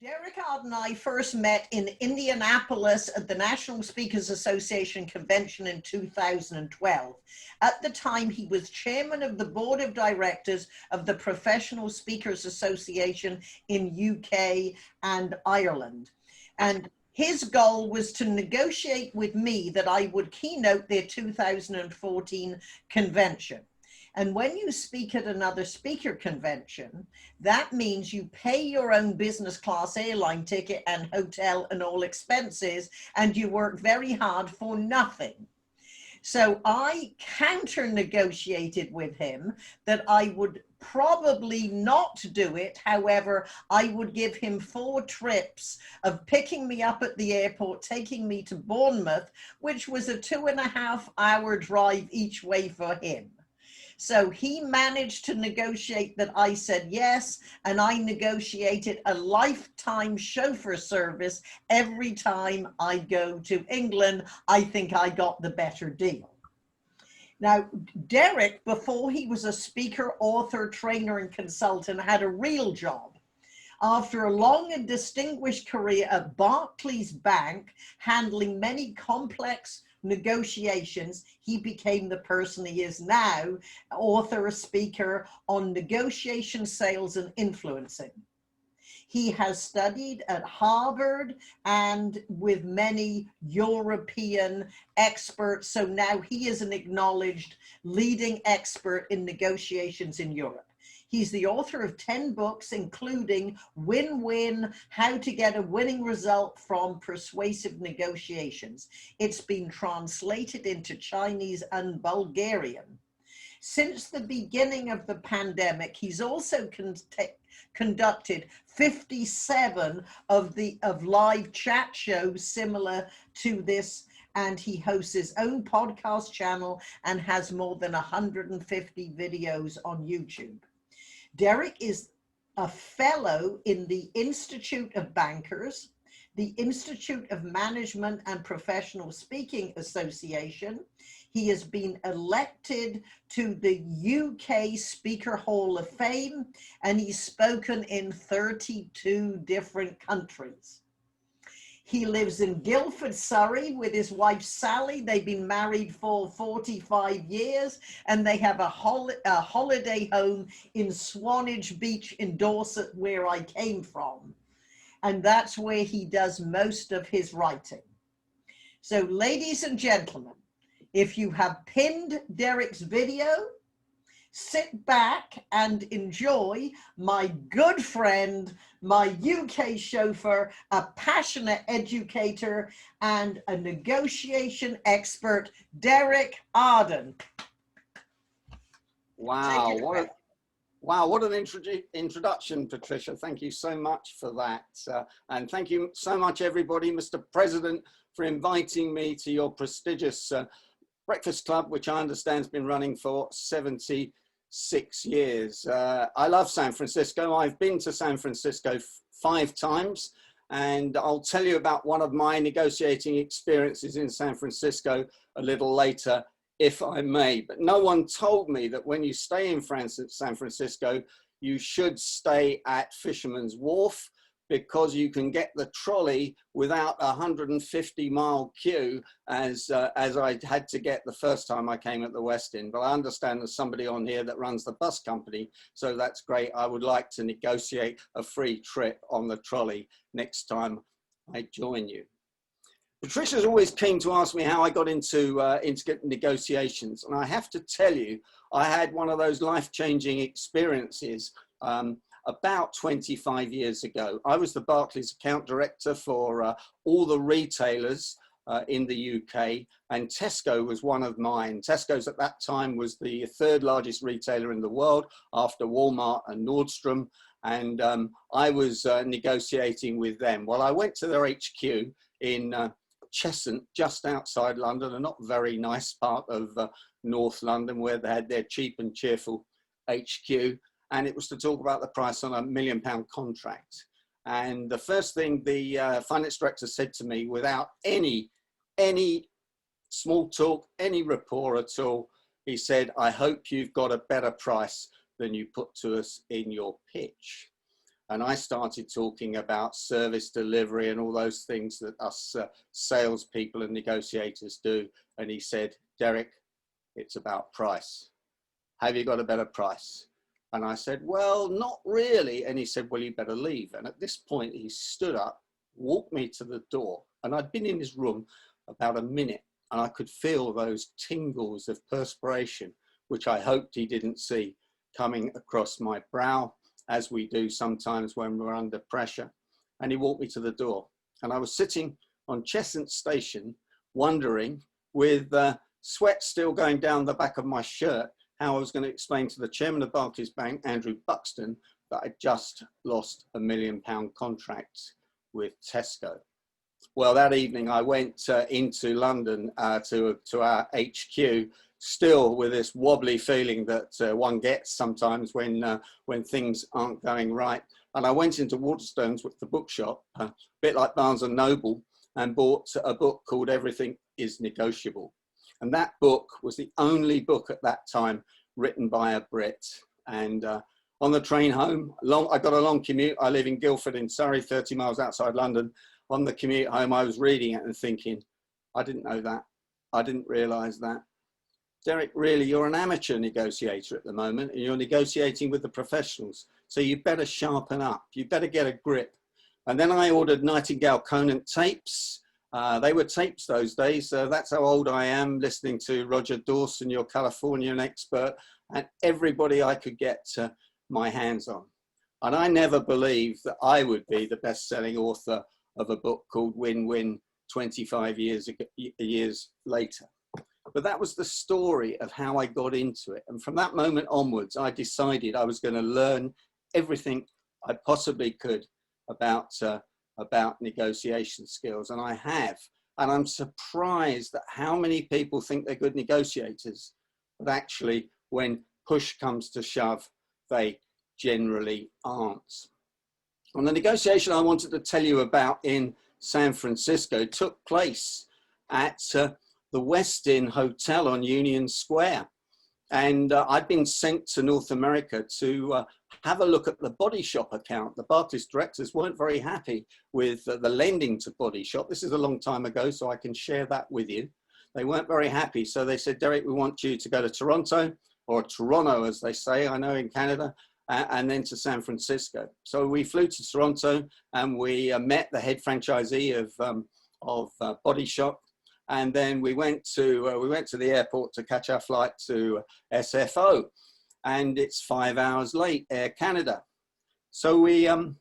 Derek Arden and I first met in Indianapolis at the National Speakers Association convention in 2012. At the time, he was chairman of the board of directors of the Professional Speakers Association in UK and Ireland. And his goal was to negotiate with me that I would keynote their 2014 convention. And when you speak at another speaker convention, that means you pay your own business class airline ticket and hotel and all expenses, and you work very hard for nothing. So I counter negotiated with him that I would probably not do it. However, I would give him 4 trips of picking me up at the airport, taking me to Bournemouth, which was a 2.5-hour drive each way for him. So he managed to negotiate that I said yes, and I negotiated a lifetime chauffeur service every time I go to England. I think I got the better deal. Now, Derek, before he was a speaker, author, trainer, and consultant, had a real job. After a long and distinguished career at Barclays Bank, handling many complex negotiations, he became the person he is now, author, speaker on negotiation, sales, and influencing. He has studied at Harvard and with many European experts, so now he is an acknowledged leading expert in negotiations in Europe. He's the author of 10 books, including Win-Win, How to Get a Winning Result from Persuasive Negotiations. It's been translated into Chinese and Bulgarian. Since the beginning of the pandemic, he's also conducted 57 of live chat shows similar to this, and he hosts his own podcast channel and has more than 150 videos on YouTube. Derek is a fellow in the Institute of Bankers, the Institute of Management and Professional Speaking Association. He has been elected to the UK Speaker Hall of Fame, and he's spoken in 32 different countries. He lives in Guildford, Surrey with his wife, Sally. They've been married for 45 years, and they have a holiday home in Swanage Beach in Dorset, where I came from. And that's where he does most of his writing. So, ladies and gentlemen, if you have pinned Derek's video, sit back and enjoy my good friend, my UK chauffeur, a passionate educator, and a negotiation expert, Derek Arden. Wow, what an introduction, Patricia. Thank you so much for that. And thank you so much, everybody, Mr. President, for inviting me to your prestigious Breakfast Club, which I understand has been running for 76 years. I love San Francisco. I've been to San Francisco 5 times, and I'll tell you about one of my negotiating experiences in San Francisco a little later, if I may. But no one told me that when you stay in San Francisco, you should stay at Fisherman's Wharf, because you can get the trolley without a 150-mile queue as I had to get the first time I came at the West End. But I understand there's somebody on here that runs the bus company, so that's great. I would like to negotiate a free trip on the trolley next time I join you. Patricia's always keen to ask me how I got into negotiations, and I have to tell you, I had one of those life-changing experiences about 25 years ago. I was the Barclays account director for all the retailers in the UK, and Tesco was one of mine. Tesco's at that time was the 3rd largest retailer in the world after Walmart and Nordstrom, and I was negotiating with them. Well, I went to their HQ in Cheshunt, just outside London, a not very nice part of North London, where they had their cheap and cheerful HQ. And it was to talk about the price on a £1 million contract. And the first thing the finance director said to me, without any small talk, any rapport at all, he said, "I hope you've got a better price than you put to us in your pitch." And I started talking about service delivery and all those things that us salespeople and negotiators do. And he said, Derek, it's about price. Have you got a better price? And I said, well, not really. And he said, well, you better leave. And at this point, he stood up, walked me to the door. And I'd been in his room about a minute, and I could feel those tingles of perspiration, which I hoped he didn't see, coming across my brow, as we do sometimes when we're under pressure. And he walked me to the door. And I was sitting on Cheshunt Station, wondering, with sweat still going down the back of my shirt, how I was going to explain to the chairman of Barclays Bank, Andrew Buxton, that I'd just lost £1 million contract with Tesco. Well, that evening I went into London to our HQ, still with this wobbly feeling that one gets sometimes when things aren't going right. And I went into Waterstones with the bookshop, a bit like Barnes and Noble, and bought a book called Everything is Negotiable. And that book was the only book at that time written by a Brit. And on the train home, I got a long commute. I live in Guildford in Surrey, 30 miles outside London. On the commute home, I was reading it and thinking, I didn't know that. I didn't realize that. Derek, really, you're an amateur negotiator at the moment, and you're negotiating with the professionals. So you better sharpen up. You better get a grip. And then I ordered Nightingale Conant tapes. They were tapes those days. So that's how old I am, listening to Roger Dawson, your Californian expert, and everybody I could get my hands on. And I never believed that I would be the best-selling author of a book called Win-Win 25 years later. But that was the story of how I got into it. And from that moment onwards, I decided I was going to learn everything I possibly could about negotiation skills. And I have. And I'm surprised at how many people think they're good negotiators, but actually when push comes to shove, they generally aren't. And the negotiation I wanted to tell you about in San Francisco took place at the Westin Hotel on Union Square. And I'd been sent to North America to have a look at the Body Shop account. The Barclays directors weren't very happy with the lending to Body Shop. This is a long time ago, so I can share that with you. They weren't very happy. So they said, Derek, we want you to go to Toronto, or Toronto, as they say, I know in Canada, and then to San Francisco. So we flew to Toronto, and we met the head franchisee of Body Shop. And then we went to the airport to catch our flight to SFO, and it's 5 hours late, Air Canada. So we have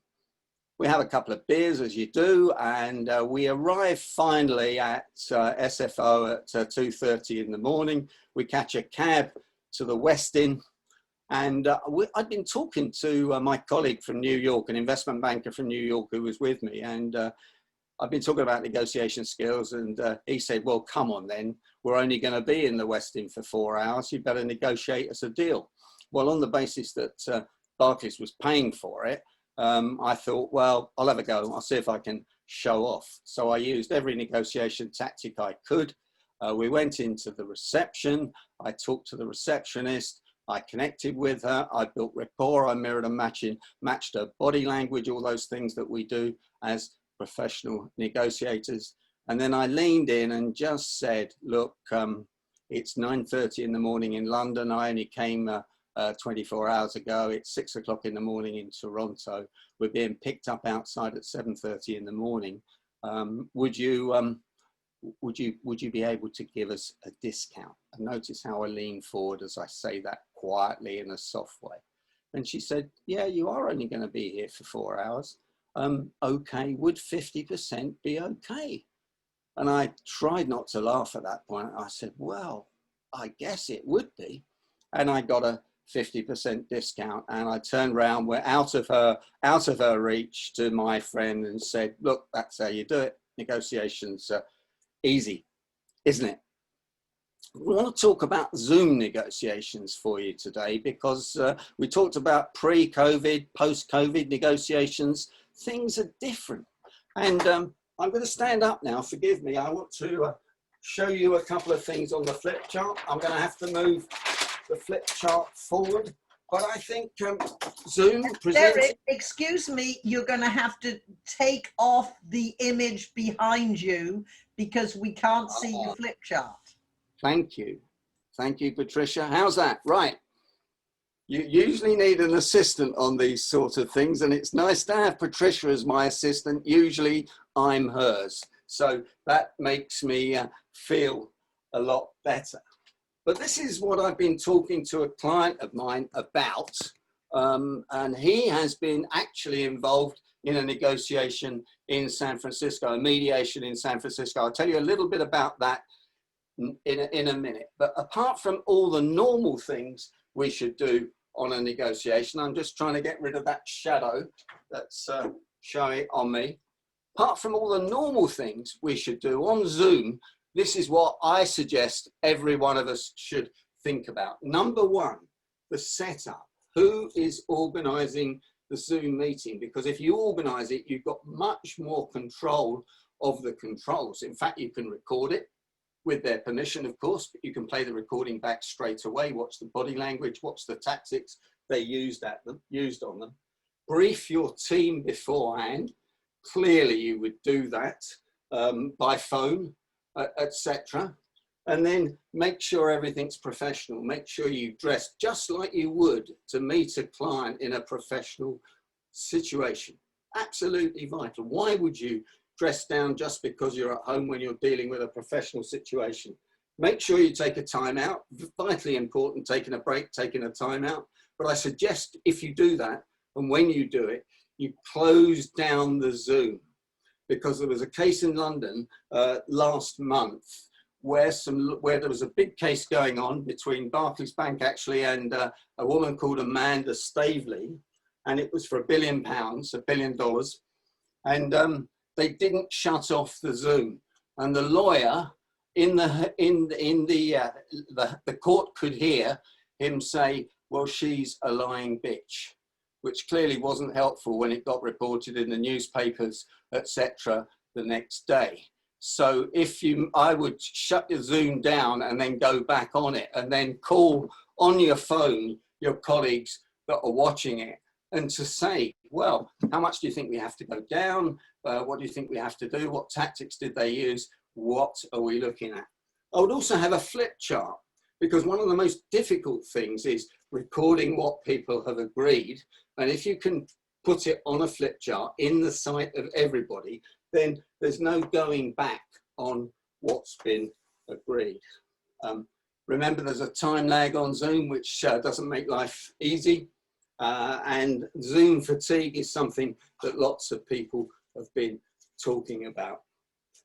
a couple of beers, as you do, and we arrive finally at SFO at 2:30 in the morning. We catch a cab to the Westin, and I'd been talking to my colleague from New York, an investment banker from New York who was with me, and I've been talking about negotiation skills, and he said, well, come on then, we're only going to be in the Westin for 4 hours, you better negotiate us a deal. Well, on the basis that Barclays was paying for it, I thought, well, I'll have a go, I'll see if I can show off. So I used every negotiation tactic I could. We went into the reception, I talked to the receptionist, I connected with her, I built rapport, I mirrored and matched her body language, all those things that we do as professional negotiators. And then I leaned in and just said, look, it's 9:30 in the morning in London. I only came 24 hours ago. It's 6 o'clock in the morning in Toronto. We're being picked up outside at 7:30 in the morning. Would you be able to give us a discount? And notice how I lean forward as I say that quietly in a soft way. And she said, yeah, you are only going to be here for 4 hours. Okay, would 50% be okay? And I tried not to laugh at that point. I said, well, I guess it would be. And I got a 50% discount, and I turned around, we're out of her reach, to my friend and said, look, that's how you do it. Negotiations easy, isn't it? We want to talk about Zoom negotiations for you today, because we talked about pre-COVID, post-COVID negotiations. Things are different. And I'm going to stand up now, forgive me. I want to show you a couple of things on the flip chart. I'm going to have to move the flip chart forward. But I think Zoom presents... Derek, excuse me, you're going to have to take off the image behind you because we can't see your flip chart. Thank you. Thank you, Patricia. How's that? Right. You usually need an assistant on these sort of things, and it's nice to have Patricia as my assistant. Usually I'm hers. So that makes me feel a lot better. But this is what I've been talking to a client of mine about, and he has been actually involved in a negotiation in San Francisco, a mediation in San Francisco. I'll tell you a little bit about that in a minute. But apart from all the normal things we should do on a negotiation, I'm just trying to get rid of that shadow that's showing on me. Apart from all the normal things we should do on Zoom, this is what I suggest every one of us should think about. Number one, the setup. Who is organizing the Zoom meeting? Because if you organize it, you've got much more control of the controls. In fact, you can record it with their permission, of course, but you can play the recording back straight away, watch the body language, watch the tactics they used on them. Brief your team beforehand. Clearly you would do that by phone, etc. And then make sure everything's professional. Make sure you dress just like you would to meet a client in a professional situation. Absolutely vital. Why would you dress down just because you're at home when you're dealing with a professional situation? Make sure you take a time out. Vitally important, taking a break, taking a time out. But I suggest if you do that, and when you do it, you close down the Zoom. Because there was a case in London last month where there was a big case going on between Barclays Bank actually and a woman called Amanda Staveley, and it was for £1 billion, $1 billion, and they didn't shut off the Zoom, and the lawyer in the court could hear him say, "Well, she's a lying bitch," which clearly wasn't helpful when it got reported in the newspapers, etc. the next day. So I would shut your Zoom down and then go back on it and then call on your phone your colleagues that are watching it and to say, well, how much do you think we have to go down? What do you think we have to do? What tactics did they use? What are we looking at? I would also have a flip chart, because one of the most difficult things is recording what people have agreed. And if you can put it on a flip chart in the sight of everybody, then there's no going back on what's been agreed. Remember, there's a time lag on Zoom, which doesn't make life easy. And Zoom fatigue is something that lots of people have been talking about.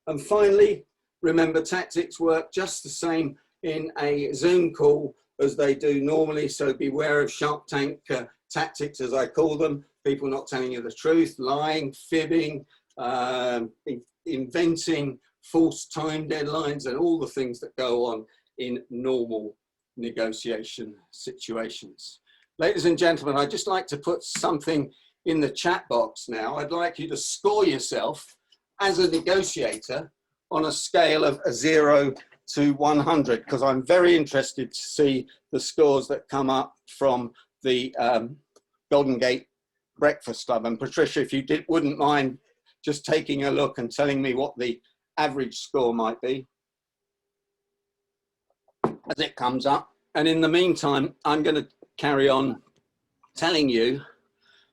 And finally, remember, tactics work just the same in a Zoom call as they do normally. So beware of Shark Tank tactics, as I call them, people not telling you the truth, lying, fibbing, inventing false time deadlines, and all the things that go on in normal negotiation situations. Ladies and gentlemen, I'd just like to put something in the chat box now. I'd like you to score yourself as a negotiator on a scale of 0 to 100, because I'm very interested to see the scores that come up from the Golden Gate Breakfast Club. And Patricia, if you wouldn't mind just taking a look and telling me what the average score might be as it comes up. And in the meantime, I'm going to carry on telling you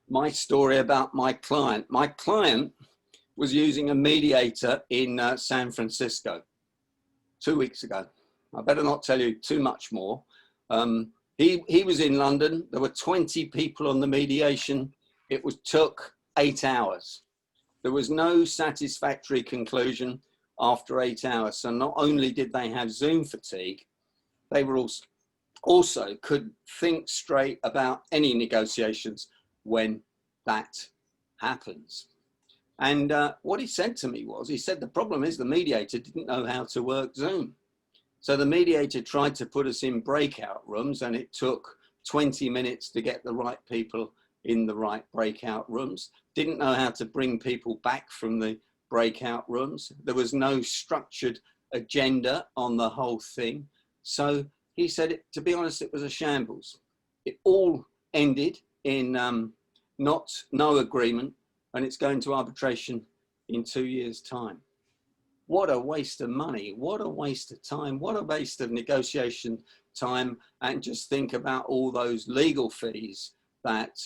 my story about my client. My client was using a mediator in San Francisco 2 weeks ago. I better not tell you too much more. He was in London. There were 20 people on the mediation. It took 8 hours. There was no satisfactory conclusion after 8 hours. So not only did they have Zoom fatigue, they were also could think straight about any negotiations when that happens. And what he said to me was, he said, the problem is the mediator didn't know how to work Zoom. So the mediator tried to put us in breakout rooms, and it took 20 minutes to get the right people in the right breakout rooms. Didn't know how to bring people back from the breakout rooms. There was no structured agenda on the whole thing. So he said, to be honest, it was a shambles. It all ended in no agreement, and it's going to arbitration in 2 years' time. What a waste of money, what a waste of time, what a waste of negotiation time, and just think about all those legal fees that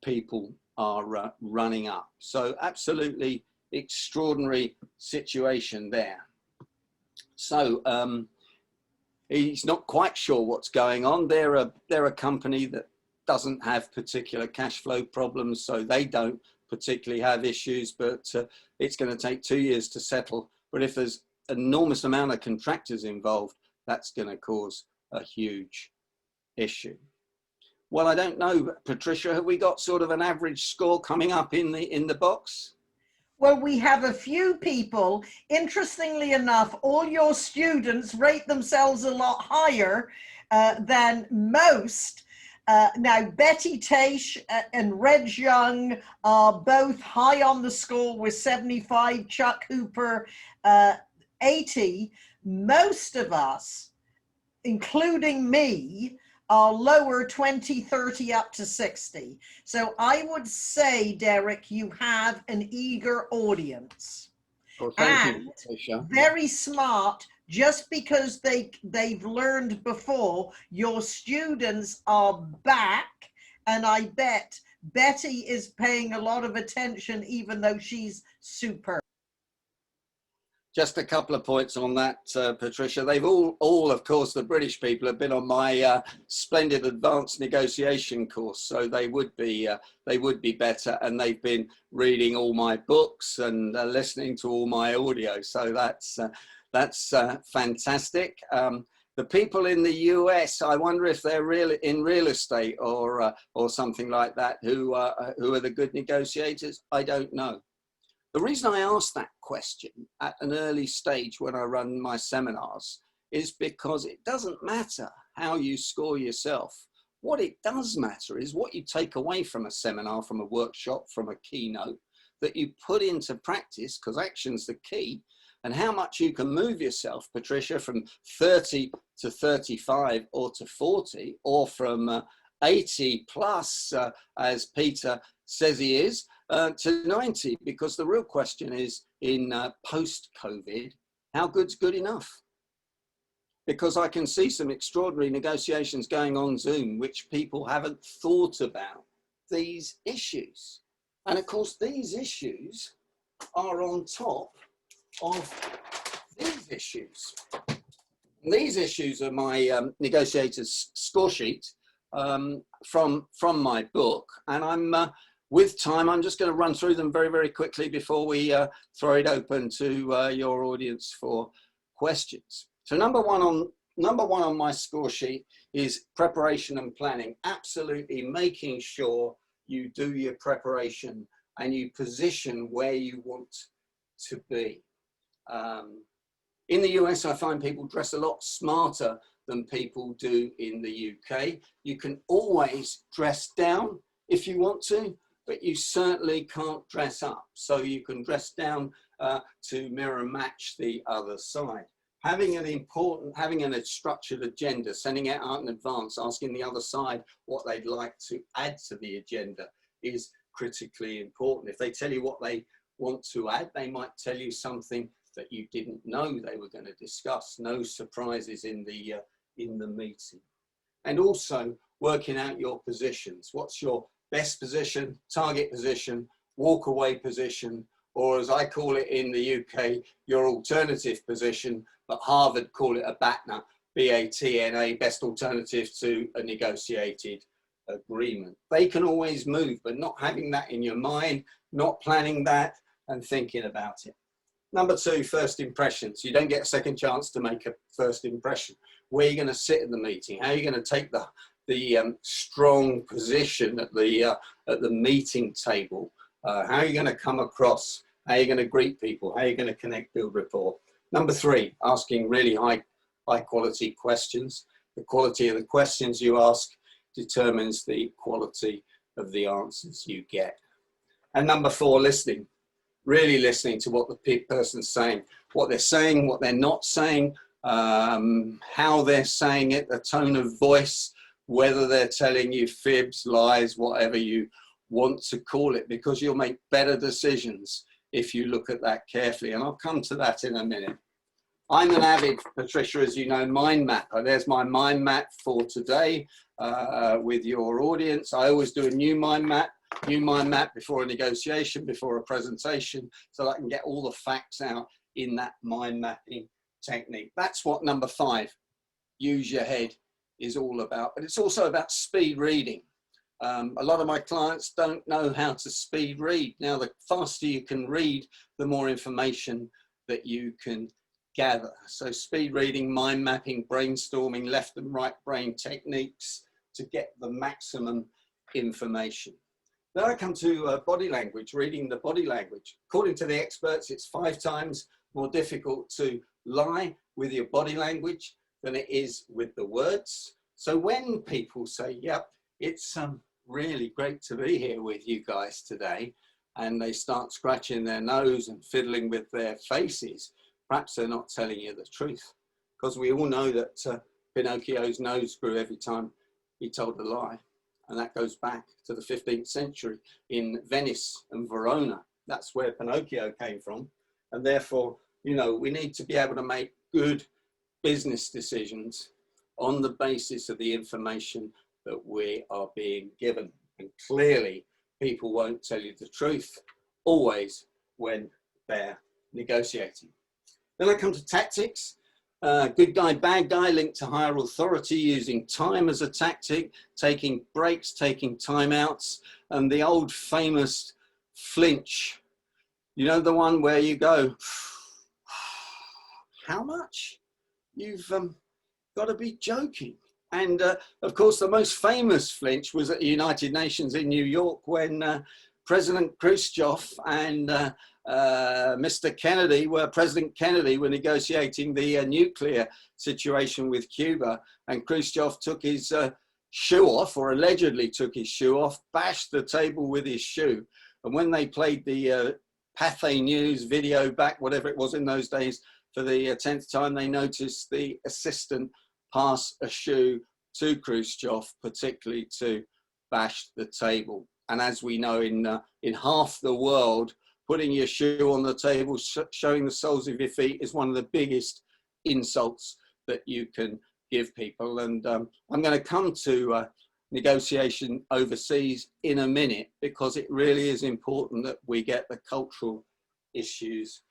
people are running up. So absolutely extraordinary situation there. So he's not quite sure what's going on. They're a company that doesn't have particular cash flow problems, so they don't particularly have issues, but it's going to take 2 years to settle. But if there's an enormous amount of contractors involved, that's going to cause a huge issue. Well, I don't know, Patricia, have we got sort of an average score coming up in the box? Well, we have a few people. Interestingly enough, all your students rate themselves a lot higher than most. Now, Betty Taish and Reg Young are both high on the score with 75, Chuck Hooper 80. Most of us, including me, are lower, 20, 30 up to 60. So I would say, Derek, you have an eager audience. Well, thank you, Patricia. Very smart. Just because they've learned before, your students are back, and I bet Betty is paying a lot of attention, even though she's superb. Just a couple of points on that, Patricia. They've all, of course, the British people have been on my splendid advanced negotiation course, so they would be better, and they've been reading all my books and listening to all my audio. So that's fantastic. The people in the US, I wonder if they're in real estate or something like that, who are the good negotiators. I don't know. The reason I ask that question at an early stage when I run my seminars is because it doesn't matter how you score yourself. What it does matter is what you take away from a seminar, from a workshop, from a keynote, that you put into practice, because action's the key, and how much you can move yourself, Patricia, from 30 to 35 or to 40, or from 80 plus, as Peter says he is, to 90, because the real question is, in post-COVID, how good's good enough? Because I can see some extraordinary negotiations going on Zoom, which people haven't thought about these issues. And of course, these issues are on top of these issues. And these issues are my negotiator's score sheet from my book. And I'm with time, I'm just going to run through them very, very quickly before we throw it open to your audience for questions. So number one on my score sheet is preparation and planning. Absolutely making sure you do your preparation and you position where you want to be. In the US, I find people dress a lot smarter than people do in the UK. You can always dress down if you want to, but you certainly can't dress up. So you can dress down to mirror match the other side. Having a structured agenda, sending it out in advance, asking the other side what they'd like to add to the agenda is critically important. If they tell you what they want to add, they might tell you something that you didn't know they were going to discuss. No surprises in the meeting. And also working out your positions. What's your best position, target position, walk away position, or as I call it in the UK, your alternative position, but Harvard call it a BATNA, B-A-T-N-A, best alternative to a negotiated agreement. They can always move, but not having that in your mind, not planning that and thinking about it. Number two, first impressions. You don't get a second chance to make a first impression. Where are you going to sit in the meeting? How are you going to take the strong position at the meeting table? How are you going to come across? How are you going to greet people? How are you going to connect, build rapport? Number three, asking really high quality questions. The quality of the questions you ask determines the quality of the answers you get. And number four, listening. Really listening to what the person's saying, what they're not saying, how they're saying it, the tone of voice, whether they're telling you fibs, lies, whatever you want to call it, because you'll make better decisions if you look at that carefully. And I'll come to that in a minute. I'm an avid, Patricia, as you know, mind mapper. There's my mind map for today with your audience. I always do a new mind map before a negotiation, before a presentation, so that I can get all the facts out in that mind mapping technique. That's what number 5, use your head, is all about. But it's also about speed reading. A lot of my clients don't know how to speed read. Now, the faster you can read, the more information that you can gather. So speed reading, mind mapping, brainstorming, left and right brain techniques to get the maximum information. Then I come to body language, reading the body language. According to the experts, it's 5 times more difficult to lie with your body language than it is with the words. So when people say, yep, it's really great to be here with you guys today, and they start scratching their nose and fiddling with their faces, perhaps they're not telling you the truth, because we all know that Pinocchio's nose grew every time he told a lie. And that goes back to the 15th century in Venice and Verona. That's where Pinocchio came from. And therefore, you know, we need to be able to make good business decisions on the basis of the information that we are being given. And clearly, people won't tell you the truth always when they're negotiating. Then I come to tactics. Good guy, bad guy, linked to higher authority, using time as a tactic, taking breaks, taking timeouts, and the old famous flinch. You know, the one where you go, how much? You've got to be joking. And of course, the most famous flinch was at the United Nations in New York when President Khrushchev and Mr. Kennedy, President Kennedy were negotiating the nuclear situation with Cuba, and Khrushchev took his shoe off, or allegedly took his shoe off, bashed the table with his shoe. And when they played the Pathé News video back, whatever it was in those days, for the 10th time, they noticed the assistant pass a shoe to Khrushchev, particularly to bash the table. And as we know, in half the world, putting your shoe on the table, showing the soles of your feet, is one of the biggest insults that you can give people. And I'm going to come to negotiation overseas in a minute, because it really is important that we get the cultural issues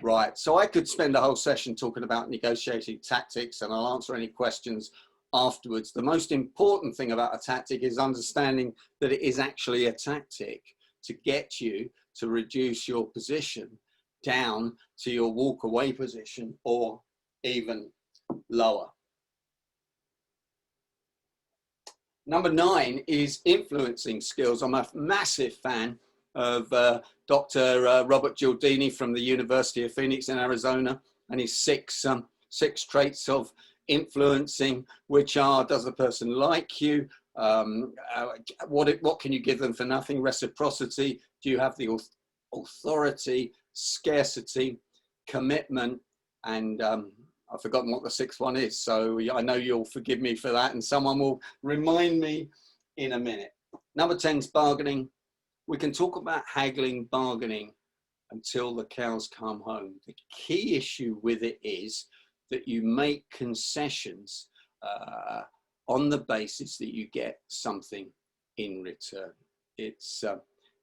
right. So I could spend a whole session talking about negotiating tactics, and I'll answer any questions afterwards. The most important thing about a tactic is understanding that it is actually a tactic to get you to reduce your position down to your walk away position or even lower. Number 9 is influencing skills. I'm a massive fan of Dr. Robert Giordini from the University of Phoenix in Arizona, and his six traits of influencing, which are: does the person like you? What can you give them for nothing? Reciprocity. Do you have the authority? Scarcity, commitment, and I've forgotten what the 6th one is. So I know you'll forgive me for that, and someone will remind me in a minute. Number 10 is bargaining. We can talk about haggling, bargaining until the cows come home. The key issue with it is that you make concessions on the basis that you get something in return. It's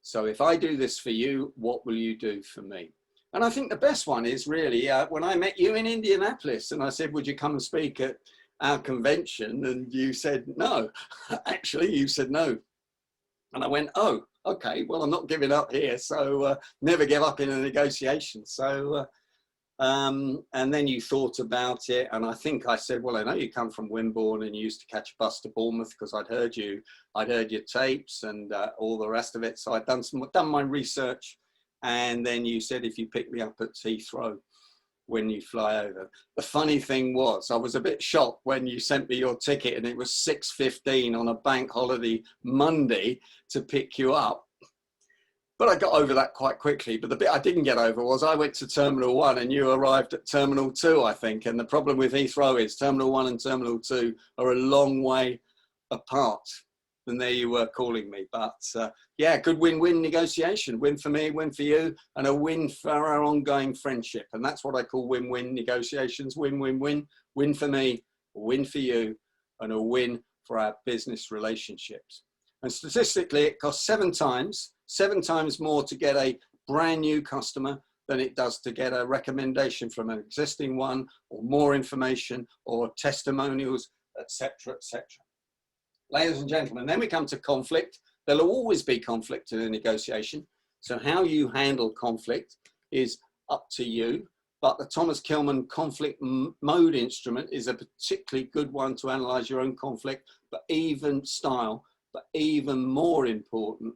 so if I do this for you, what will you do for me? And I think the best one is really when I met you in Indianapolis, and I said, would you come and speak at our convention? And you said no. Actually, you said no. And I went, oh, okay, well, I'm not giving up here. So never give up in a negotiation. So and then you thought about it, and I think I said, well, I know you come from Wimborne and you used to catch a bus to Bournemouth, because I'd heard your tapes and all the rest of it. So I'd done my research, and then you said, if you pick me up at Heathrow when you fly over. The funny thing was, I was a bit shocked when you sent me your ticket, and it was 6:15 on a bank holiday Monday to pick you up. But I got over that quite quickly. But the bit I didn't get over was I went to Terminal 1 and you arrived at Terminal 2, I think. And the problem with Heathrow is Terminal 1 and Terminal 2 are a long way apart. And there you were calling me. But yeah, good win-win negotiation. Win for me, win for you, and a win for our ongoing friendship. And that's what I call win-win negotiations. Win-win-win. Win for me, a win for you, and a win for our business relationships. And statistically, it costs 7 times more to get a brand new customer than it does to get a recommendation from an existing one, or more information, or testimonials, etc., etc. Ladies and gentlemen, then we come to conflict. There'll always be conflict in a negotiation. So how you handle conflict is up to you. But the Thomas Kilmann conflict mode instrument is a particularly good one to analyze your own conflict, but even more important,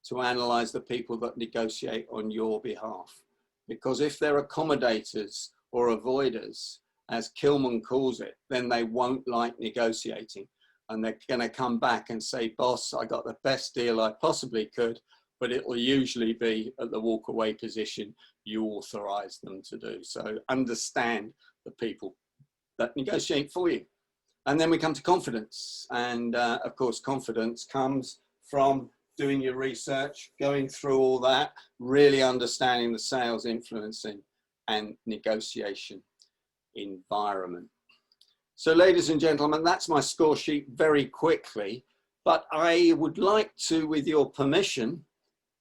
to analyze the people that negotiate on your behalf. Because if they're accommodators or avoiders, as Kilmann calls it, then they won't like negotiating. And they're going to come back and say, boss, I got the best deal I possibly could, but it will usually be at the walkaway position you authorize them to do. So understand the people that negotiate for you. And then we come to confidence. And of course, confidence comes from doing your research, going through all that, really understanding the sales, influencing, and negotiation environment. So ladies and gentlemen, that's my score sheet very quickly, but I would like to, with your permission,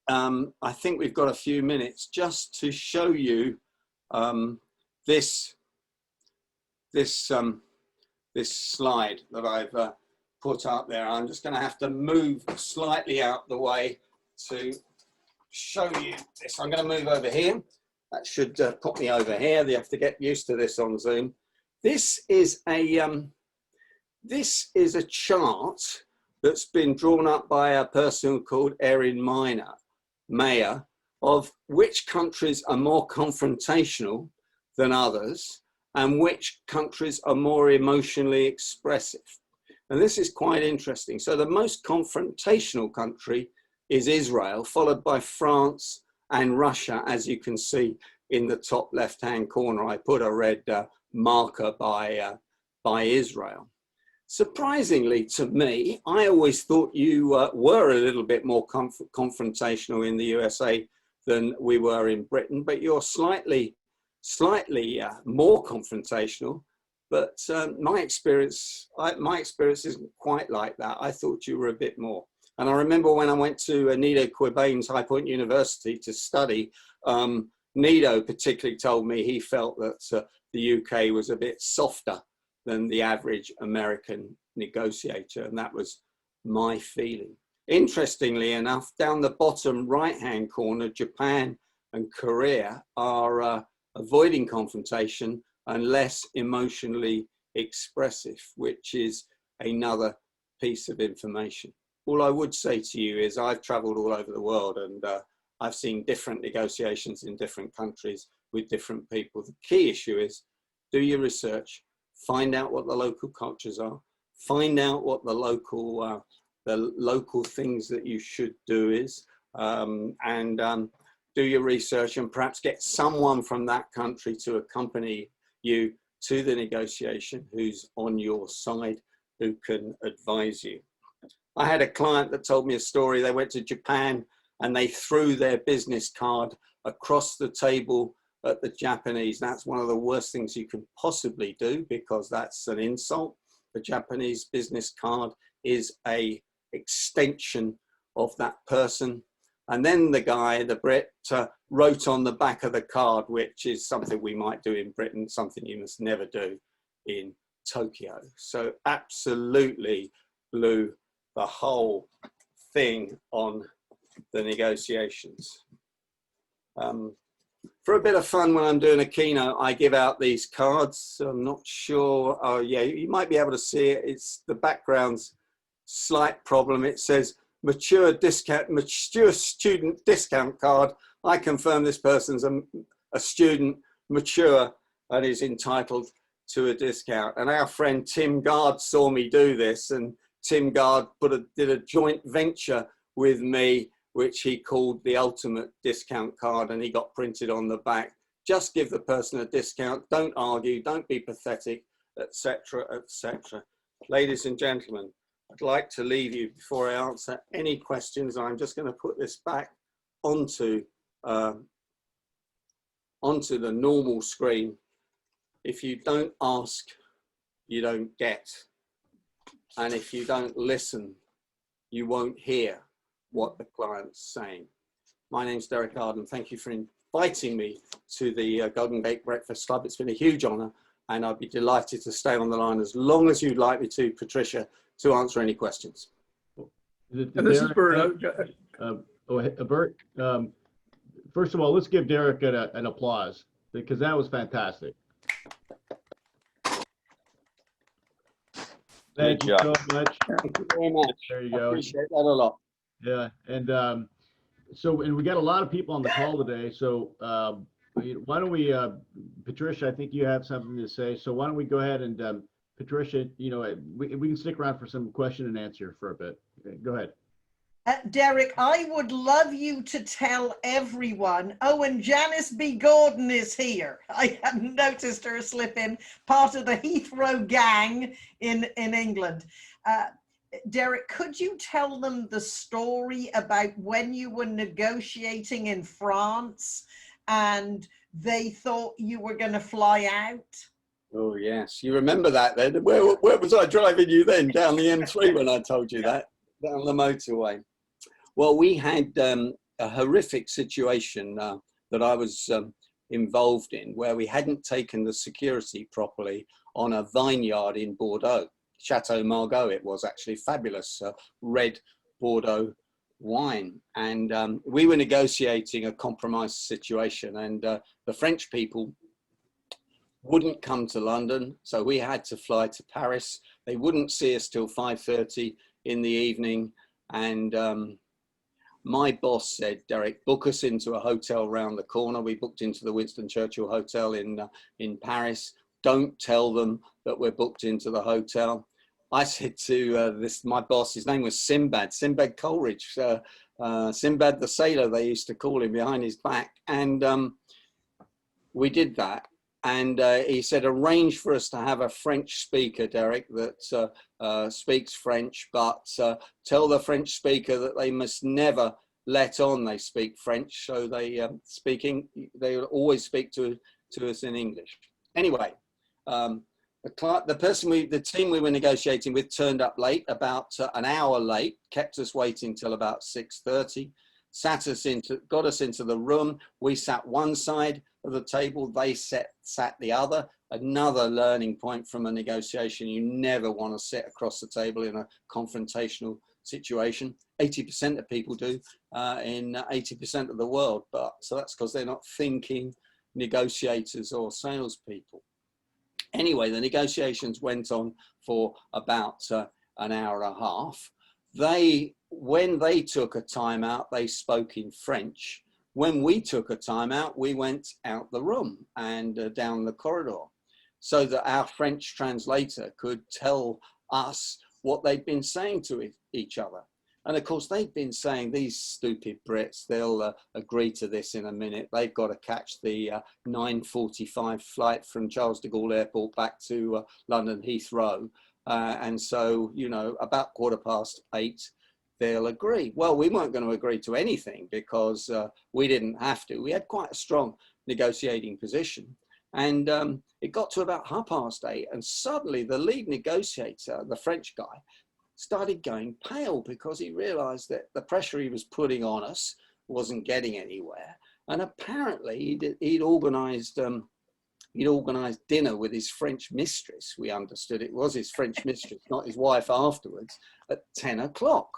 I think we've got a few minutes just to show you this slide that I've put up there. I'm just going to have to move slightly out the way to show you this. I'm going to move over here. That should put me over here. You have to get used to this on Zoom. This is a chart that's been drawn up by a person called Erin Mayer of which countries are more confrontational than others and which countries are more emotionally expressive. And this is quite interesting. So the most confrontational country is Israel, followed by France and Russia, as you can see in the top left-hand corner. I put a red marker by Israel. Surprisingly to me, I always thought you were a little bit more confrontational in the USA than we were in Britain, but you're slightly more confrontational. But my experience isn't quite like that. I thought you were a bit more. And I remember when I went to Nido Qubein's High Point University to study, Nido particularly told me he felt that the UK was a bit softer than the average American negotiator, and that was my feeling. Interestingly enough, down the bottom right-hand corner, Japan and Korea are avoiding confrontation and less emotionally expressive, which is another piece of information. All I would say to you is I've traveled all over the world and I've seen different negotiations in different countries with different people. The key issue is do your research, find out what the local cultures are, find out what the local things that you should do is, and do your research and perhaps get someone from that country to accompany you to the negotiation who's on your side, who can advise you. I had a client that told me a story. They went to Japan and they threw their business card across the table at the Japanese. That's one of the worst things you can possibly do because that's an insult. The Japanese business card is an extension of that person. And then the guy, the Brit, wrote on the back of the card, which is something we might do in Britain, something you must never do in Tokyo. So absolutely blew the whole thing on the negotiations. For a bit of fun, when I'm doing a keynote, I give out these cards. So I'm not sure. Oh yeah, you might be able to see it. It's the background's slight problem. It says mature student discount card. I confirm this person's a student, mature, and is entitled to a discount. And our friend Tim Gard saw me do this, and Tim Gard did a joint venture with me, which he called the ultimate discount card, and he got printed on the back. Just give the person a discount, don't argue, don't be pathetic, etc., etc. Ladies and gentlemen, I'd like to leave you before I answer any questions. I'm just going to put this back onto the normal screen. If you don't ask, you don't get. And if you don't listen, you won't hear what the client's saying. My name's Derek Arden. Thank you for inviting me to the Golden Gate Breakfast Club. It's been a huge honor, and I'd be delighted to stay on the line as long as you'd like me to, Patricia, to answer any questions. And this is Bert. Bert, first of all, let's give Derek an applause, because that was fantastic. Thank you so much. Thank you very much. There you go. I appreciate that a lot. Yeah, and and we got a lot of people on the call today. So why don't we, Patricia? I think you have something to say. So why don't we go ahead and Patricia? You know, we can stick around for some question and answer for a bit. Okay, go ahead. Derek, I would love you to tell everyone, oh, and Janice B. Gordon is here. I hadn't noticed her slip in, part of the Heathrow gang in England. Derek, could you tell them the story about when you were negotiating in France and they thought you were going to fly out? Oh, yes. You remember that then? Where was I driving you then? Down the M3 when I told you that? Down the motorway. Well, we had a horrific situation that I was involved in, where we hadn't taken the security properly on a vineyard in Bordeaux. Chateau Margaux, it was actually fabulous red Bordeaux wine. And we were negotiating a compromise situation, and the French people wouldn't come to London, so we had to fly to Paris. They wouldn't see us till 5:30 in the evening, and my boss said, Derek, book us into a hotel round the corner. We booked into the Winston Churchill Hotel in Paris. Don't tell them that we're booked into the hotel. I said to my boss, his name was Sinbad Coleridge, Sinbad the sailor, they used to call him, behind his back. And we did that. And he said, arrange for us to have a French speaker, Derek, that speaks French, but tell the French speaker that they must never let on they speak French. So they always speak to us in English. Anyway, the team we were negotiating with turned up late, about an hour late, kept us waiting till about 6:30, got us into the room. We sat one side of the table, they sat the other. Another learning point from a negotiation: you never want to sit across the table in a confrontational situation. 80% of people do in 80% of the world, but so that's because they're not thinking negotiators or salespeople. Anyway, the negotiations went on for about an hour and a half. When they took a time out, they spoke in French. When we took a time out, we went out the room and down the corridor, so that our French translator could tell us what they'd been saying to each other. And of course, they'd been saying, these stupid Brits, they'll agree to this in a minute. They've got to catch the 9:45 flight from Charles de Gaulle Airport back to London Heathrow. And so, you know, about 8:15, they'll agree. Well, we weren't going to agree to anything because we didn't have to. We had quite a strong negotiating position. And it got to about 8:30, and suddenly the lead negotiator, the French guy, started going pale because he realized that the pressure he was putting on us wasn't getting anywhere. And apparently he'd organized dinner with his French mistress. We understood it was his French mistress, not his wife, afterwards at 10 o'clock.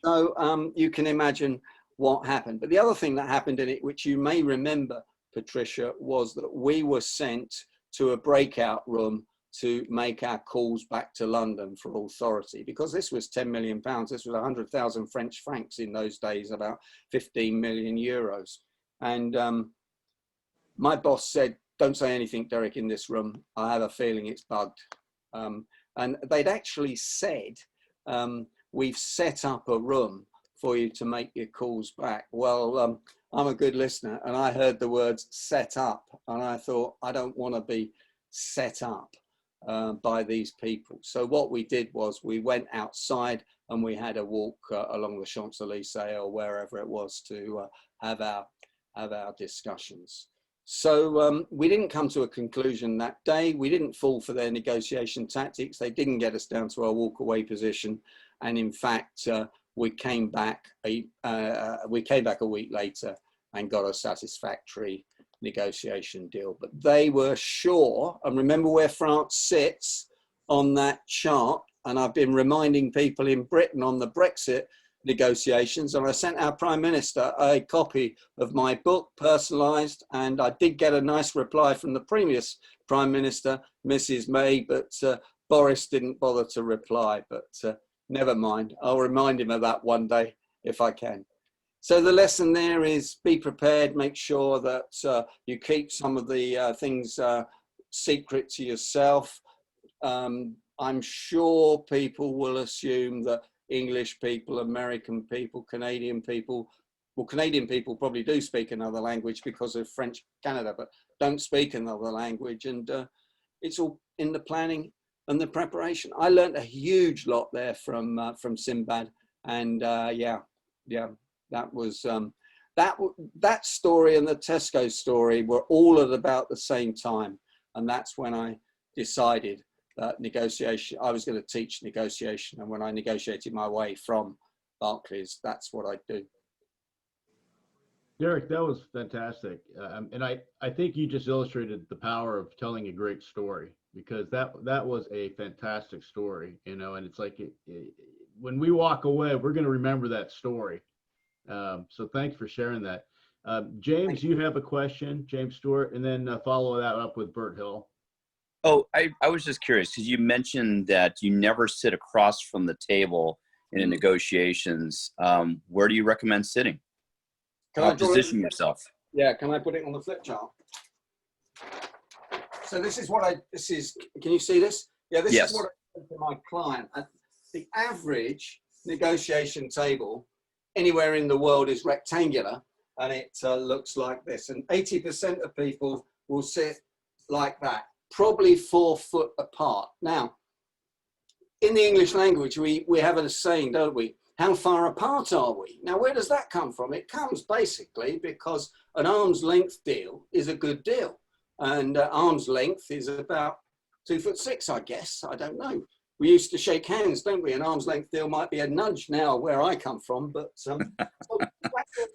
So you can imagine what happened. But the other thing that happened in it, which you may remember, Patricia, was that we were sent to a breakout room to make our calls back to London for authority, because this was 10 million pounds. This was 100,000 French francs in those days, about 15 million euros. And my boss said, don't say anything, Derek, in this room. I have a feeling it's bugged. And they'd actually said, we've set up a room for you to make your calls back. Well, I'm a good listener, and I heard the words set up, and I thought, I don't want to be set up. by these people. So what we did was we went outside and we had a walk along the Champs-Élysées or wherever it was to have our discussions. So we didn't come to a conclusion that day. We didn't fall for their negotiation tactics. They didn't get us down to our walk-away position. And in fact, we came back a week later and got a satisfactory negotiation deal. But they were sure, and remember where France sits on that chart. And I've been reminding people in Britain on the Brexit negotiations, and I sent our Prime Minister a copy of my book, personalised, and I did get a nice reply from the previous Prime Minister, Mrs. May, but Boris didn't bother to reply, but never mind. I'll remind him of that one day if I can. So the lesson there is be prepared, make sure that you keep some of the things secret to yourself. I'm sure people will assume that English people, American people, Canadian people, well, Canadian people probably do speak another language because of French Canada, but don't speak another language. And it's all in the planning and the preparation. I learned a huge lot there from Sinbad. And yeah, that was, that story and the Tesco story were all at about the same time. And that's when I decided negotiation, I was going to teach negotiation, and when I negotiated my way from Barclays, that's what I do. Derek, that was fantastic. And I think you just illustrated the power of telling a great story, because that was a fantastic story, you know, and it's like when we walk away, we're going to remember that story. So thanks for sharing that. James, you have a question, James Stewart, and then follow that up with Bert Hill. Oh, I was just curious because you mentioned that you never sit across from the table in negotiations. Where do you recommend sitting? How position yourself? Yeah, can I put it on the flip chart? So this is what can you see this? Yeah, this is what I say to my client. The average negotiation table anywhere in the world is rectangular, and it looks like this. And 80% of people will sit like that, probably 4 foot apart. Now, in the English language, we have a saying, don't we? How far apart are we? Now, where does that come from? It comes basically because an arm's length deal is a good deal. And arm's length is about 2'6", I guess. I don't know. We used to shake hands, don't we? An arm's length deal might be a nudge now where I come from, but so that's what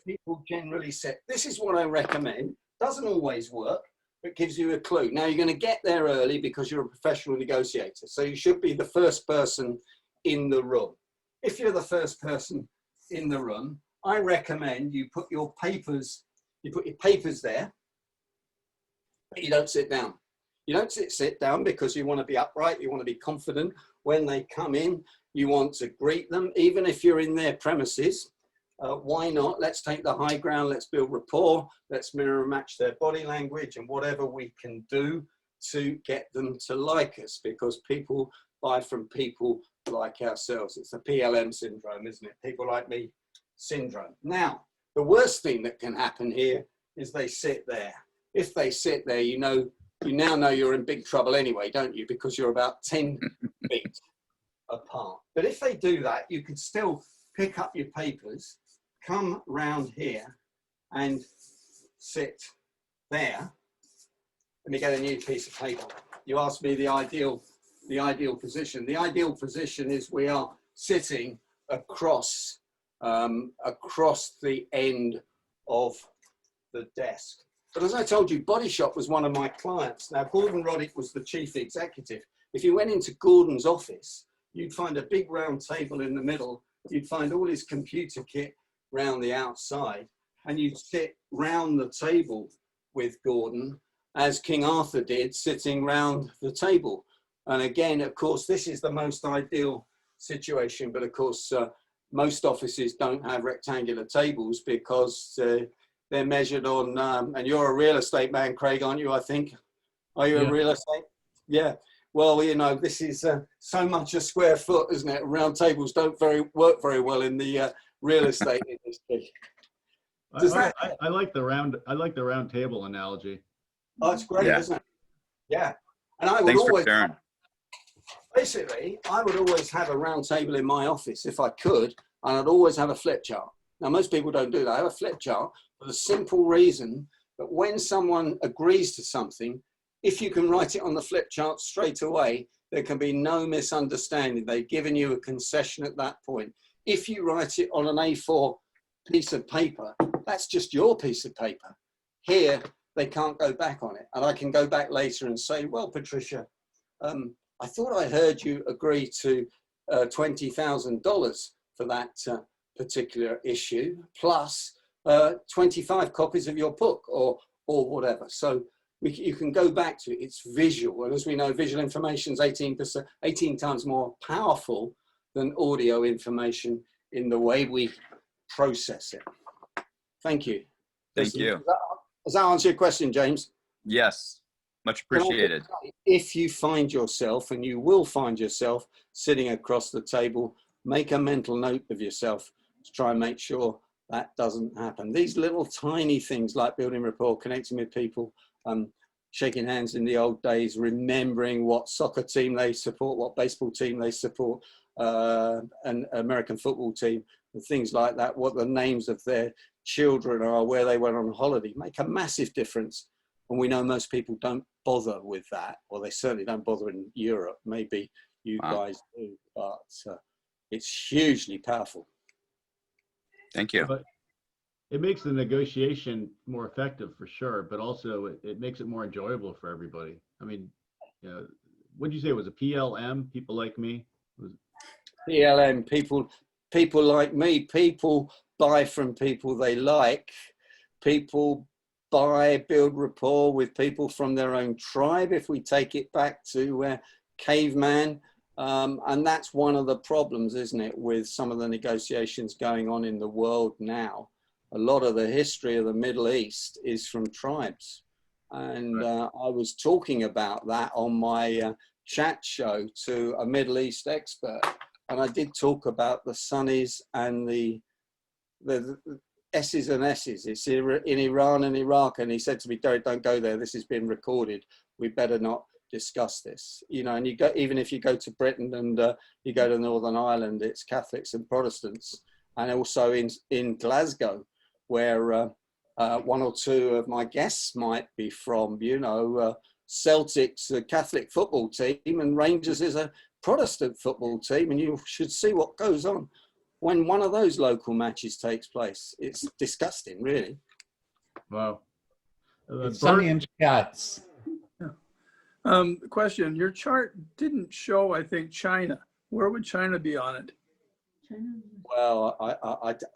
people generally set. This is what I recommend. Doesn't always work, but gives you a clue. Now, you're going to get there early because you're a professional negotiator. So you should be the first person in the room. If you're the first person in the room, I recommend you put your papers there, but you don't sit down. You don't sit down because you want to be upright, you want to be confident. When they come in, you want to greet them, even if you're in their premises. Why not? Let's take the high ground, let's build rapport, let's mirror match their body language and whatever we can do to get them to like us, because people buy from people like ourselves. It's the PLM syndrome, isn't it? People like me syndrome. Now, the worst thing that can happen here is they sit there. If they sit there, you now know you're in big trouble anyway, don't you? Because you're about 10 feet apart. But if they do that, you can still pick up your papers, come round here and sit there. Let me get a new piece of paper. You asked me the ideal position. The ideal position is we are sitting across the end of the desk. But as I told you, Body Shop was one of my clients. Now, Gordon Roddick was the chief executive. If you went into Gordon's office, you'd find a big round table in the middle. You'd find all his computer kit round the outside, and you'd sit round the table with Gordon, as King Arthur did, sitting round the table. And again, of course, this is the most ideal situation, but of course, most offices don't have rectangular tables because they're measured on, and you're a real estate man, Craig, aren't you, I think? Are you a real estate? Yeah. Well, you know, this is so much a square foot, isn't it? Round tables don't work very well in the real estate industry. I like the round table analogy. Oh, it's great, isn't it? Yeah. And I would always, Basically, I would always have a round table in my office if I could, and I'd always have a flip chart. Now, most people don't do that. I have a flip chart for the simple reason that when someone agrees to something, if you can write it on the flip chart straight away, there can be no misunderstanding. They've given you a concession at that point. If you write it on an A4 piece of paper, that's just your piece of paper. Here, they can't go back on it. And I can go back later and say, well, Patricia, I thought I heard you agree to $20,000 for that particular issue, plus 25 copies of your book or whatever. So you can go back to it. It's visual. And as we know, visual information is 18 times more powerful than audio information in the way we process it. Thank you. Thank you. Does that answer your question, James? Yes, much appreciated. If you find yourself, and you will find yourself sitting across the table, make a mental note of yourself to try and make sure that doesn't happen. These little tiny things like building rapport, connecting with people, shaking hands in the old days, remembering what soccer team they support, what baseball team they support, an American football team, and things like that, what the names of their children are, where they went on holiday, make a massive difference. And we know most people don't bother with that, or they certainly don't bother in Europe. Maybe you guys do, but it's hugely powerful. Thank you. But it makes the negotiation more effective for sure, but also it makes it more enjoyable for everybody. I mean, what did you say? It was a PLM, people like me? PLM, people like me. People buy from people they like. People build rapport with people from their own tribe, if we take it back to caveman. And that's one of the problems, isn't it, with some of the negotiations going on in the world now. A lot of the history of the Middle East is from tribes. And I was talking about that on my chat show to a Middle East expert. And I did talk about the Sunnis and the S's and S's. It's in Iran and Iraq. And he said to me, don't go there. This has been recorded. We better not discuss this. And you go, even if you go to Britain and you go to Northern Ireland, it's Catholics and Protestants. And also in Glasgow, where one or two of my guests might be from, Celtic's a Catholic football team and Rangers is a Protestant football team. And you should see what goes on when one of those local matches takes place. It's disgusting, really. Wow. Sunny and Scats. Question, your chart didn't show, I think, China. Where would China be on it? Well,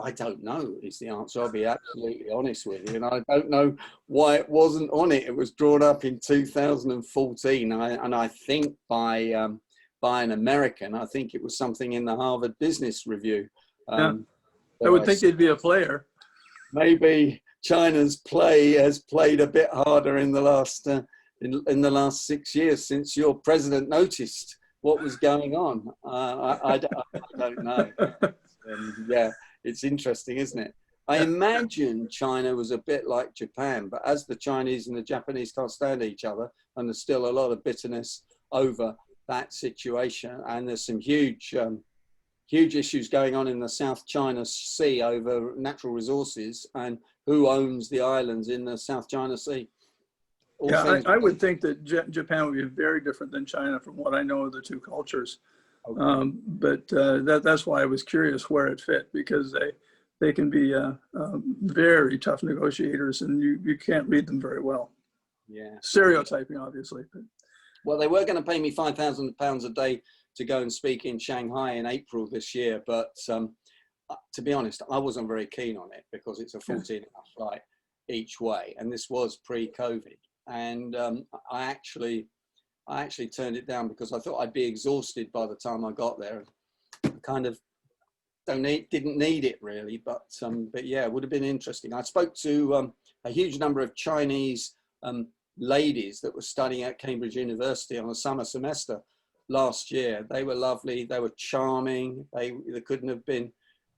I don't know is the answer. I'll be absolutely honest with you. And I don't know why it wasn't on it. It was drawn up in 2014. And I think by an American, I think it was something in the Harvard Business Review. I would think they'd be a player. Maybe China's play has played a bit harder in the last in the last 6 years since your president noticed what was going on. I don't know. Yeah, it's interesting, isn't it? I imagine China was a bit like Japan, but as the Chinese and the Japanese can't stand each other, and there's still a lot of bitterness over that situation, and there's some huge issues going on in the South China Sea over natural resources and who owns the islands in the South China Sea. I would think that Japan would be very different than China from what I know of the two cultures. Okay. But that's why I was curious where it fit, because they can be very tough negotiators and you can't read them very well. Yeah. Stereotyping, obviously. But. Well, they were going to pay me £5,000 a day to go and speak in Shanghai in April this year. But to be honest, I wasn't very keen on it because it's a 14-hour flight each way. And this was pre-COVID. And I actually turned it down because I thought I'd be exhausted by the time I got there. Kind of didn't need it really, but yeah, it would have been interesting. I spoke to a huge number of Chinese ladies that were studying at Cambridge University on a summer semester last year. They were lovely, they were charming, they couldn't have been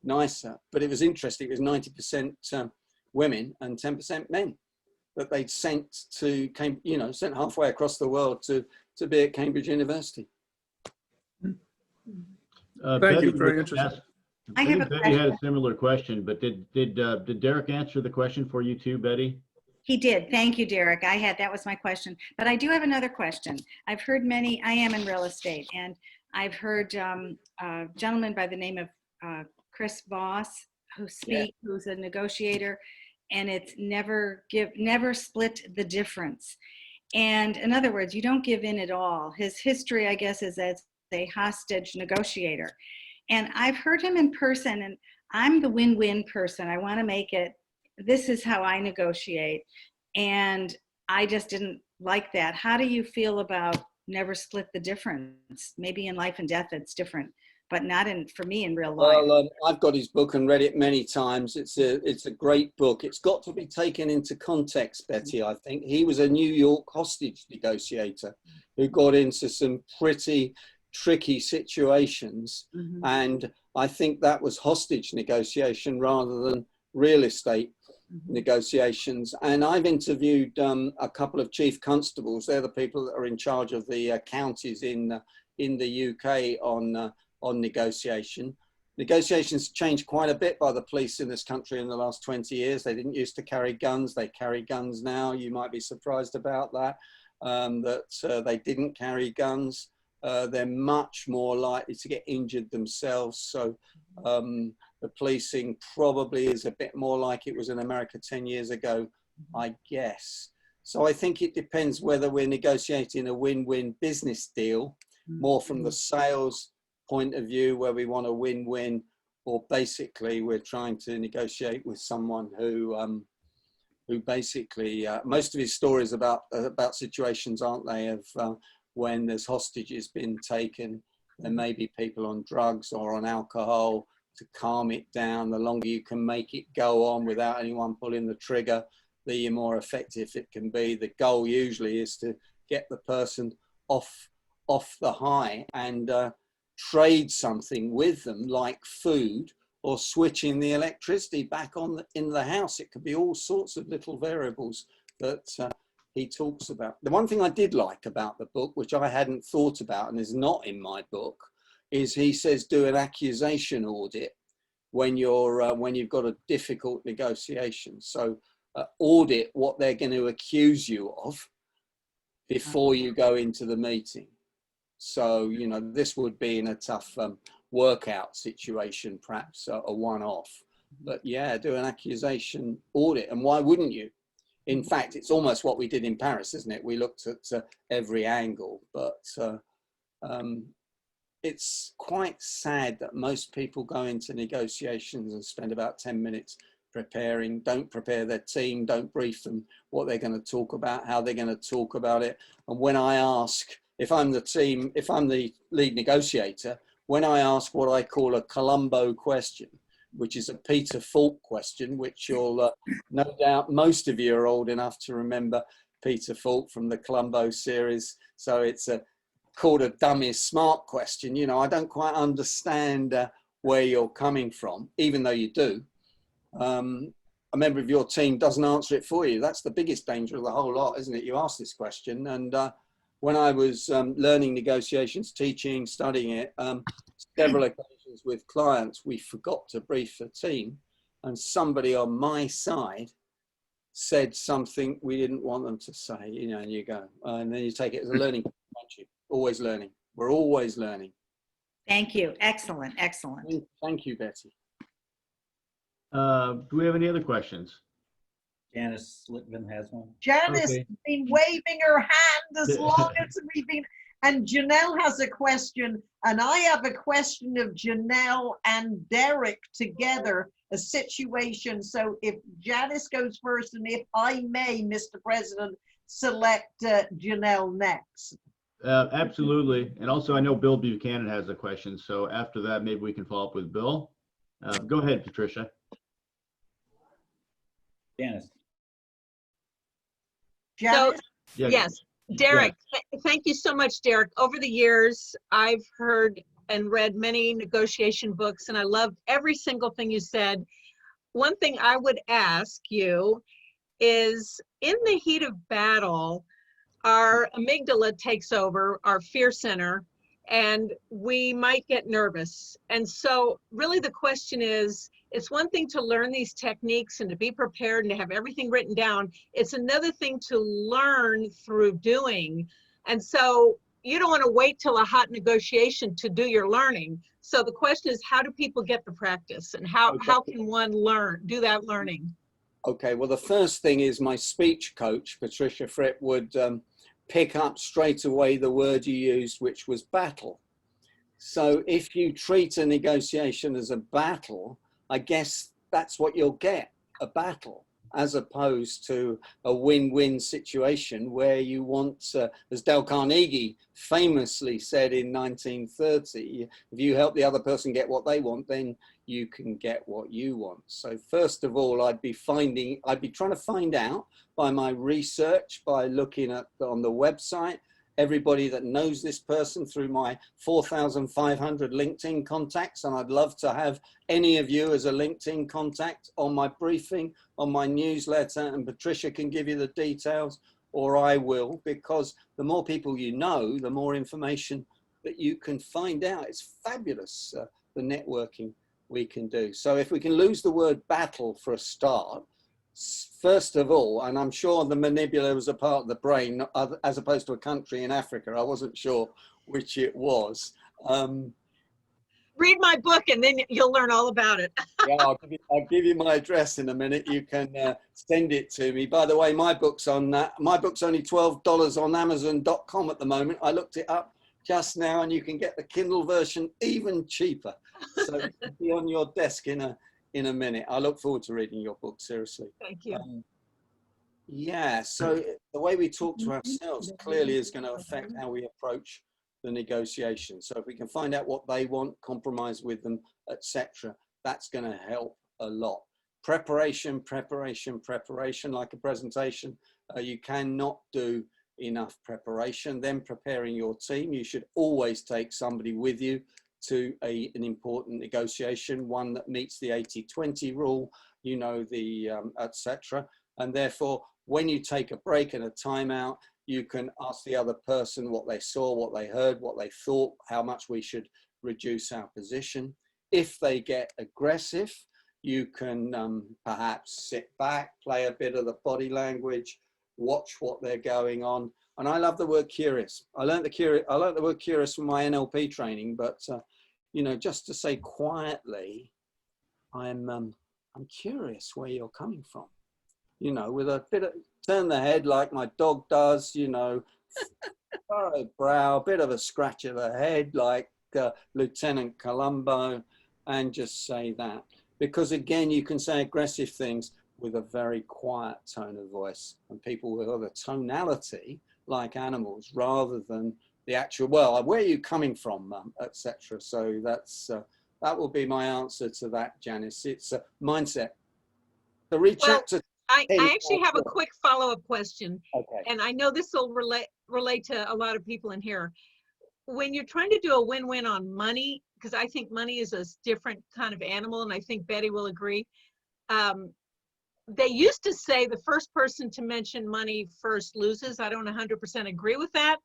nicer. But it was interesting, it was 90% women and 10% men that they'd sent to sent halfway across the world to be at Cambridge University. Thank you. Betty Very was interesting. asked- I have a Betty had a question. similar question, but did Derek answer the question for you too, Betty? He did. Thank you, Derek. That was my question. But I do have another question. I've heard I am in real estate, and I've heard a gentleman by the name of Chris Voss who's a negotiator, and it's never split the difference. And in other words, you don't give in at all. His history, I guess, is as a hostage negotiator. And I've heard him in person, and I'm the win-win person. I want to make it, this is how I negotiate. And I just didn't like that. How do you feel about never split the difference? Maybe in life and death it's different, but not for me in real life. Well, I've got his book and read it many times. It's a great book. It's got to be taken into context, Betty, I think. He was a New York hostage negotiator who got into some pretty tricky situations. Mm-hmm. And I think that was hostage negotiation rather than real estate negotiations. And I've interviewed a couple of chief constables. They're the people that are in charge of the counties in the UK on negotiation. Negotiations changed quite a bit by the police in this country in the last 20 years. They didn't used to carry guns. They carry guns now. You might be surprised about that, they didn't carry guns. They're much more likely to get injured themselves. So the policing probably is a bit more like it was in America 10 years ago, I guess. So I think it depends whether we're negotiating a win-win business deal, more from the sales point of view, where we want a win-win, or basically we're trying to negotiate with someone who basically, most of his stories about situations, aren't they, of when there's hostages been taken, there may be people on drugs or on alcohol. To calm it down, the longer you can make it go on without anyone pulling the trigger, the more effective it can be. The goal usually is to get the person off the high and trade something with them, like food, or switching the electricity back on in the house. It could be all sorts of little variables that he talks about. The one thing I did like about the book, which I hadn't thought about and is not in my book, is he says do an accusation audit when you've got a difficult negotiation. So audit what they're going to accuse you of before you go into the meeting. So, you know, this would be in a tough workout situation, perhaps a one-off. But yeah, do an accusation audit. And why wouldn't you? In fact, it's almost what we did in Paris, isn't it? We looked at every angle, but it's quite sad that most people go into negotiations and spend about 10 minutes preparing, don't prepare their team, don't brief them what they're going to talk about, how they're going to talk about it. And when I ask, if I'm the lead negotiator, when I ask what I call a Columbo question, which is a Peter Falk question, which you'll no doubt most of you are old enough to remember Peter Falk from the Columbo series. So it's called a dumb is smart question. You know, I don't quite understand where you're coming from, even though you do. A member of your team doesn't answer it for you. That's the biggest danger of the whole lot, isn't it? You ask this question. And when I was learning negotiations, teaching, studying it, several occasions with clients, we forgot to brief the team, and somebody on my side said something we didn't want them to say, you know, and you go, and then you take it as a learning, aren't you? Always learning. We're always learning. Thank you. Excellent. Excellent. Thank you, Betty. Do we have any other questions? Janice Litvin has one. Janice Okay. has been waving her hand as long as we've been, and Janelle has a question, and I have a question of Janelle and Derek together, a situation. So if Janice goes first, and if I may, Mr. President, select Janelle next. Absolutely. And also, I know Bill Buchanan has a question. So after that, maybe we can follow up with Bill. Go ahead, Patricia. Janice. Janice? Yeah. Yes, Derek, thank you so much, Derek. Over the years, I've heard and read many negotiation books, and I loved every single thing you said. One thing I would ask you is, in the heat of battle, our amygdala takes over, our fear center, and we might get nervous. And so really the question is, it's one thing to learn these techniques and to be prepared and to have everything written down. It's another thing to learn through doing. And so you don't want to wait till a hot negotiation to do your learning. So the question is, how do people get the practice, and how can one do that learning? Okay, well, the first thing is my speech coach, Patricia Fripp, would pick up straight away the word you used, which was battle. So if you treat a negotiation as a battle, I guess that's what you'll get, a battle, as opposed to a win-win situation where you want, as Dale Carnegie famously said in 1930, if you help the other person get what they want, then you can get what you want. So first of all, I'd be trying to find out by my research, by looking at on the website, everybody that knows this person through my 4,500 LinkedIn contacts. And I'd love to have any of you as a LinkedIn contact on my briefing, on my newsletter, and Patricia can give you the details, or I will, because the more people you know, the more information that you can find out. It's fabulous, the networking we can do. So if we can lose the word battle for a start, first of all, and I'm sure the mandibular was a part of the brain as opposed to a country in Africa. I wasn't sure which it was. Read my book and then you'll learn all about it. Yeah, I'll give you my address in a minute. You can send it to me. By the way, my book's only $12 on Amazon.com at the moment. I looked it up just now, and you can get the Kindle version even cheaper. So it'll be on your desk in a minute. I look forward to reading your book, seriously. Thank you. Yeah, so the way we talk to ourselves clearly is going to affect how we approach the negotiation. So if we can find out what they want, compromise with them, etc., that's going to help a lot. Preparation, like a presentation. You cannot do enough preparation. Then preparing your team. You should always take somebody with you to an important negotiation, one that meets the 80-20 rule, you know, the etc. And therefore, when you take a break and a timeout, you can ask the other person what they saw, what they heard, what they thought, how much we should reduce our position. If they get aggressive, you can perhaps sit back, play a bit of the body language, watch what they're going on. And I love the word curious. I learned the word curious from my NLP training, but you know, just to say quietly, I'm curious where you're coming from. You know, with a bit of turn the head like my dog does, you know, furrowed brow, bit of a scratch of the head like Lieutenant Columbo, and just say that. Because again, you can say aggressive things with a very quiet tone of voice, and people with other tonality like animals rather than the actual, well, where are you coming from, etc. So that's that will be my answer to that, Janice. It's a mindset. The rechapter. I actually have a quick follow-up question. Okay. And I know this will relate to a lot of people in here. When you're trying to do a win-win on money, because I think money is a different kind of animal, and I think Betty will agree. They used to say the first person to mention money first loses. I don't 100% agree with that.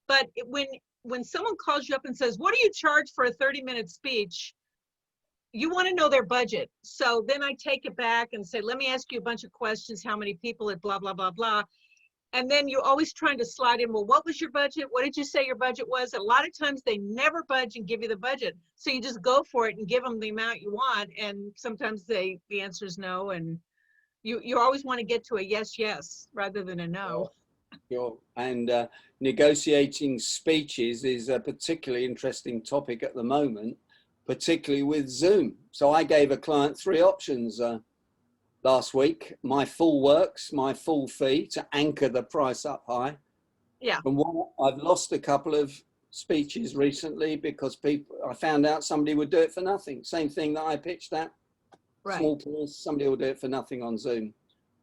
But when someone calls you up and says, what do you charge for a 30-minute speech? You want to know their budget. So then I take it back and say, let me ask you a bunch of questions. How many people at blah, blah, blah, blah. And then you're always trying to slide in, well, what was your budget? What did you say your budget was? A lot of times they never budge and give you the budget. So you just go for it and give them the amount you want. And sometimes the answer is no. And you always want to get to a yes, yes, rather than a no. Sure. And negotiating speeches is a particularly interesting topic at the moment, particularly with Zoom. So I gave a client 3 options last week: my full works, my full fee to anchor the price up high. Yeah. And I've lost a couple of speeches recently because I found out somebody would do it for nothing. Same thing that I pitched at. Right. Small place, somebody will do it for nothing on Zoom.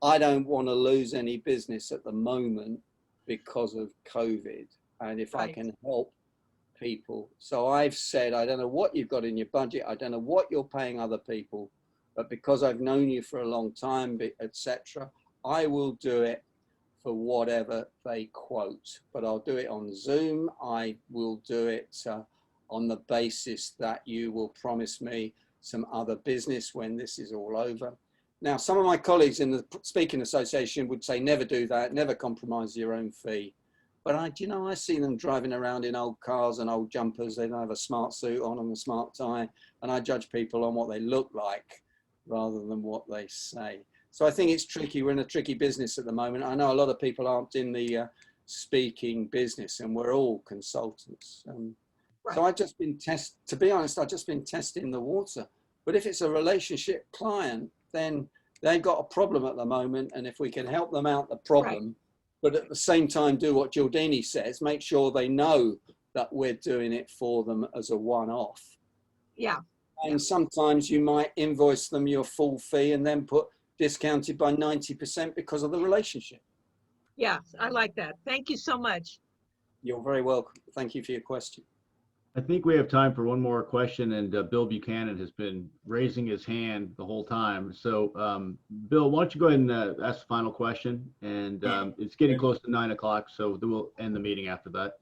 I don't want to lose any business at the moment because of COVID. And if I can help people. So I've said, I don't know what you've got in your budget. I don't know what you're paying other people, but because I've known you for a long time, etc., I will do it for whatever they quote, but I'll do it on Zoom. I will do it on the basis that you will promise me some other business when this is all over. Now, some of my colleagues in the Speaking Association would say, never do that, never compromise your own fee. But I see them driving around in old cars and old jumpers. They don't have a smart suit on and a smart tie. And I judge people on what they look like rather than what they say. So I think it's tricky. We're in a tricky business at the moment. I know a lot of people aren't in the speaking business, and we're all consultants. So I've just been to be honest, I've just been testing the water. But if it's a relationship client, then they've got a problem at the moment. And if we can help them out the problem, but at the same time do what Giordini says, make sure they know that we're doing it for them as a one-off. Yeah. And sometimes you might invoice them your full fee and then put discounted by 90% because of the relationship. Yeah, I like that. Thank you so much. You're very welcome. Thank you for your question. I think we have time for one more question, and Bill Buchanan has been raising his hand the whole time. So, Bill, why don't you go ahead and ask the final question? And it's getting close to 9 o'clock, so we'll end the meeting after that.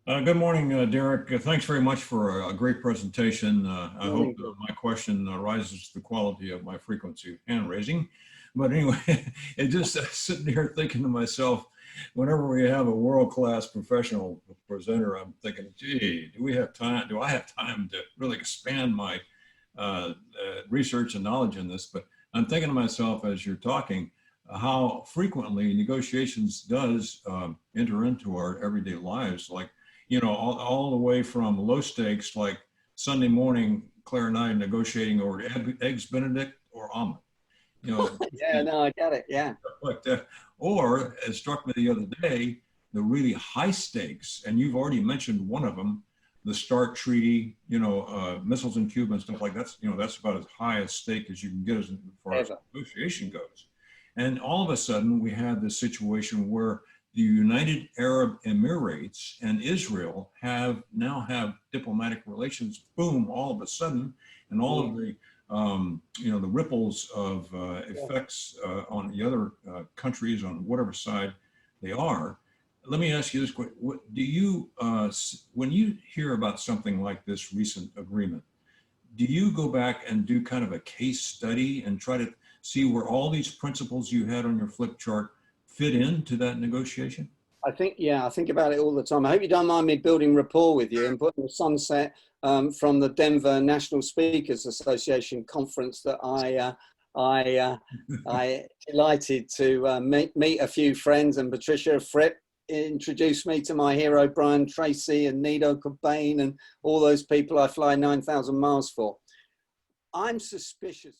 Good morning, Derek. Thanks very much for a great presentation. I hope my question rises to the quality of my frequency of hand raising. But anyway, it just sitting here thinking to myself, whenever we have a world-class professional presenter, I'm thinking, gee, do I have time to really expand my research and knowledge in this? But I'm thinking to myself as you're talking, how frequently negotiations does enter into our everyday lives. Like, all the way from low stakes, like Sunday morning, Claire and I negotiating over eggs Benedict or omelet. Yeah, no, I get it. Yeah. Like that. Or, as struck me the other day, the really high stakes, and you've already mentioned one of them, the START treaty, missiles in Cuba and stuff like that. That's about as high a stake as you can get as far as negotiation goes. And all of a sudden, we had this situation where the United Arab Emirates and Israel now have diplomatic relations. Boom! All of a sudden, and all of the the ripples of effects on the other countries on whatever side they are. Let me ask you this quick: do you, when you hear about something like this recent agreement, do you go back and do kind of a case study and try to see where all these principles you had on your flip chart fit into that negotiation? I think about it all the time. I hope you don't mind me building rapport with you and putting the sunset from the Denver National Speakers Association conference that I delighted to meet a few friends, and Patricia Fripp introduced me to my hero, Brian Tracy and Nido Cobain and all those people I fly 9,000 miles for. I'm suspicious.